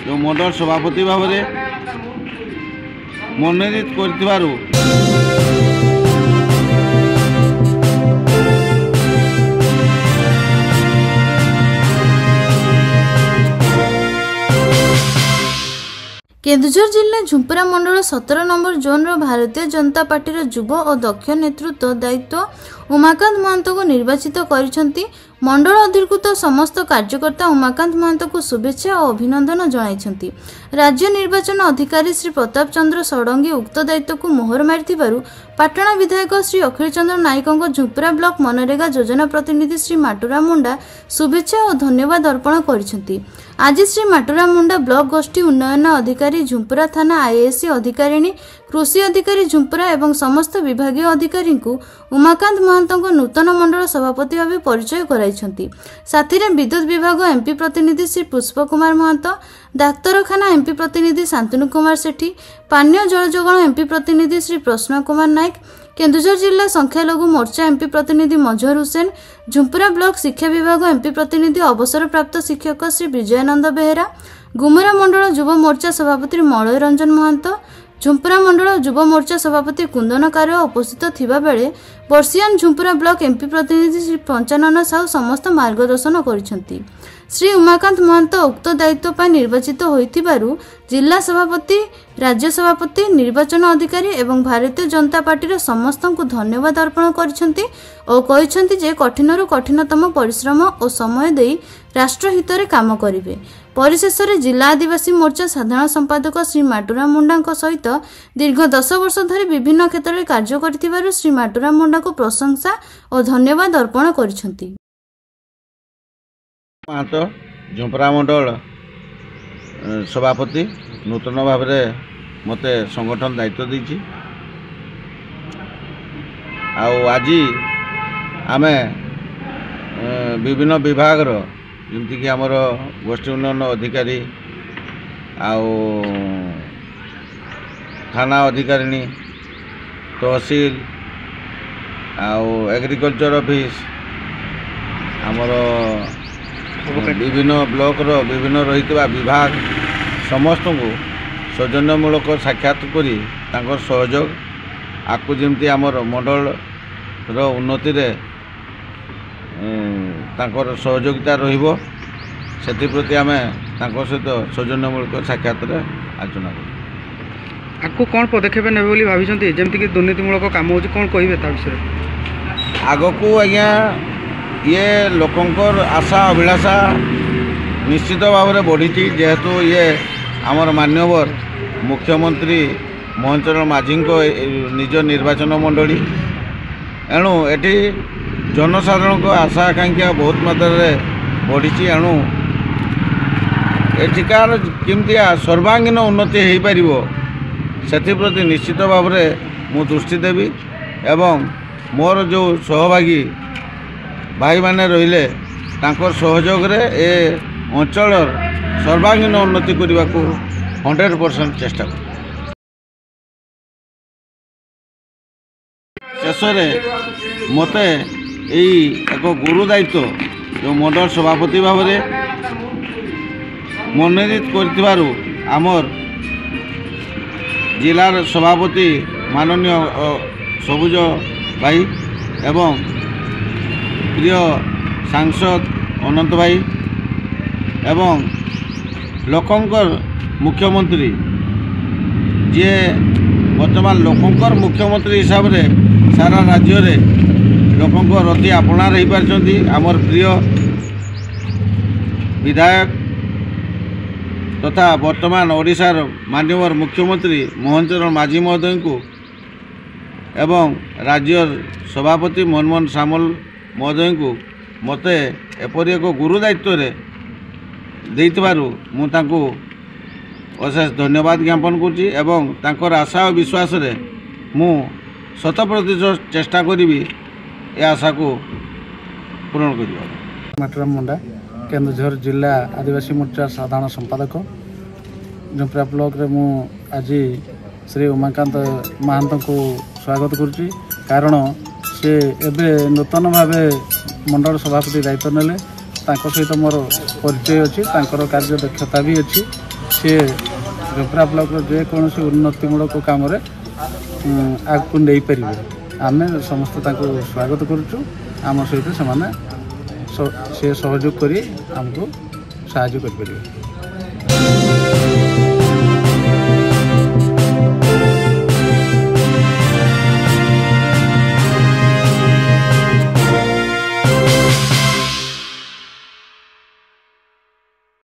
जो मंडल सभापति भाव में मनोनीत कर केन्दुझर जिला झुंपरा मंडल 17 number zone Bharatiya Janata party युव और दक्ष नेतृत्व दायित्व उमाकांत महंत को निर्वाचित करिसेंती। मंडल अधिकृत समस्त कार्यकर्ता उमाकांत महंत को शुभेच्छा और अभिनंदन जणाइछंती। राज्य निर्वाचन अधिकारी श्री प्रताप चंद्र षडंगी उक्त दायित्व को मोहर मारिथिबारु पाटणा विधायक श्री अखिल चंद्र नायक झुंपरा ब्लॉक मनरेगा योजना प्रतिनिधि श्री माटुरा मुंडा शुभेच्छा और धन्यवाद अर्पण करिसेंती। आज श्री माटुरा मुंडा ब्लॉक गोष्ठी उन्नयन अधिकारी झुंपरा थाना आईएएससी अधिकारिणी कृषि अधिकारी झुंपरा एवं समस्त विभागीय अधिकारी को उमाकांत महंत नूतन मंडल सभापति भाव परिचय कराइछंती। साथी रे विद्युत विभाग एमपी प्रतिनिधि श्री पुष्प कुमार महंत, डाक्तरखाना एमपी प्रतिनिधि शांतनु कुमार सेठी, पानीय जल जोगाण एमपी प्रतिनिधि श्री प्रसन्न कुमार नायक, केन्दुझर जिला संख्यालघु मोर्चा एमपी प्रतिनिधि मजहर हुसैन, झुंपरा ब्लॉक शिक्षा विभाग एमपी प्रतिनिधि अवसर प्राप्त शिक्षक श्री विजयानंद बेहेरा, गुमरा मंडल युव मोर्चा सभापति मलय रंजन महंत, झुंपरा मंडल युव मोर्चा सभापति कुंदन कार्य उपस्थित थिबा बेले बर्षियान झुंपरा ब्लॉक एमपी प्रतिनिधि श्री पंचानन साहू समस्त मार्गदर्शन करिसेंती। श्री उमाकांत महंत उक्त दायित्व पर निर्वाचित होइथिबारु जिला सभापति, राज्य सभापति, निर्वाचन अधिकारी एवं भारतीय जनता पार्टी समस्त को धन्यवाद अर्पण करिसेंती और कहिसेंती जे कठिनरु कठिनतम परिश्रम और समय देई राष्ट्रहित रे काम करिवे। परिशेष में जिला आदिवासी मोर्चा साधारण संपादक श्री माटुरा मुंडा सहित दीर्घ 10 वर्ष धरी विभिन्न क्षेत्र में कार्य कर श्री माटुरा मुंडा को प्रशंसा और धन्यवाद अर्पण करिसेंती। झुंपरा मंडल सभापति नूतन भाव में मते संगठन दायित्व देछि। आज आमे विभिन्न विभाग जमीक आमर गोष्ठी उन्नयन अधिकारी थाना अधिकारिणी, तहसील एग्रीकल्चर ऑफिस आमर विभिन्न ब्लॉक विभिन्न रही विभाग समस्त को सौजन्यमूलक साक्षात करी तांकर सहयोग आकु जमती आमर मंडल उन्नति रे तांकर सहयोगिता रहिबो सेति प्रति आमे तांकर सहित सौजन्यमूलक साक्षात आलोचना कर आकु कौन पदक्षेप नेबे बोली भाबिसंती जेमति कि दुर्नीतिमूलक काम होची कोन कहिबे ता विषय आगकू आज्ञा ये लोकंकर आशा अभिलाषा निश्चित भाव में बढ़ी जेहेतु ये आमर मान्यवर मुख्यमंत्री मोहन चरण माझी को निज निर्वाचन मंडली एणु एटी जनसाधारण को आशा आकांक्षा बहुत मात्रा बढ़ी एणु एठिकार केमती सर्वांगीन उन्नति हो पार से निश्चित भाव में मु दृष्टि देवी एवं मोर जो सहभागी भाई माने रहिले तांकर सहयोग रे ए अंचल सर्वांगीन उन्नति करने को 100% चेष्टा कर। शेष मते एक गुरु दायित्व जो मंडल सभापति भाव में मनोनीत कर आमर जिलार सभापति माननीय सबुज भाई एवं प्रिय सांसद अनंत भाई एवं लोकंकर मुख्यमंत्री जे वर्तमान लोकंकर मुख्यमंत्री हिसाब से सारा राज्य रे लोकंकर अति आपना रही पारछंती आमर प्रिय विधायक तथा वर्तमान ओडिशार माननीय मुख्यमंत्री मोहन चरण माझी महोदय को एवं राज्य सभापति मनमोहन सामल महोदय को मते एपरी एक गुरु दायित्व मु तांको अशेष धन्यवाद ज्ञापन करुच्ची एवं तांकर आशा और विश्वास रे मु 100% चेष्टा करी ए आशा को पूर्ण कर। माटुरा मुंडा केन्दुझर जिला आदिवासी मोर्चा साधारण संपादक झुंपरा ब्लॉक रे मु आज श्री उमाकांत महंत को स्वागत करुच्ची कारण से एबे नूतन भाव मंडल सभापति दायित्व नेले सहित मोर परिचय अच्छी कार्य दक्षता भी अच्छी सी जपरा ब्लॉक जेकोसी उन्नतिमूलक कम आगे नहीं पारे आम समस्त स्वागत करुचु आम सहित से सहयोग कर आमको साहाय्य कर।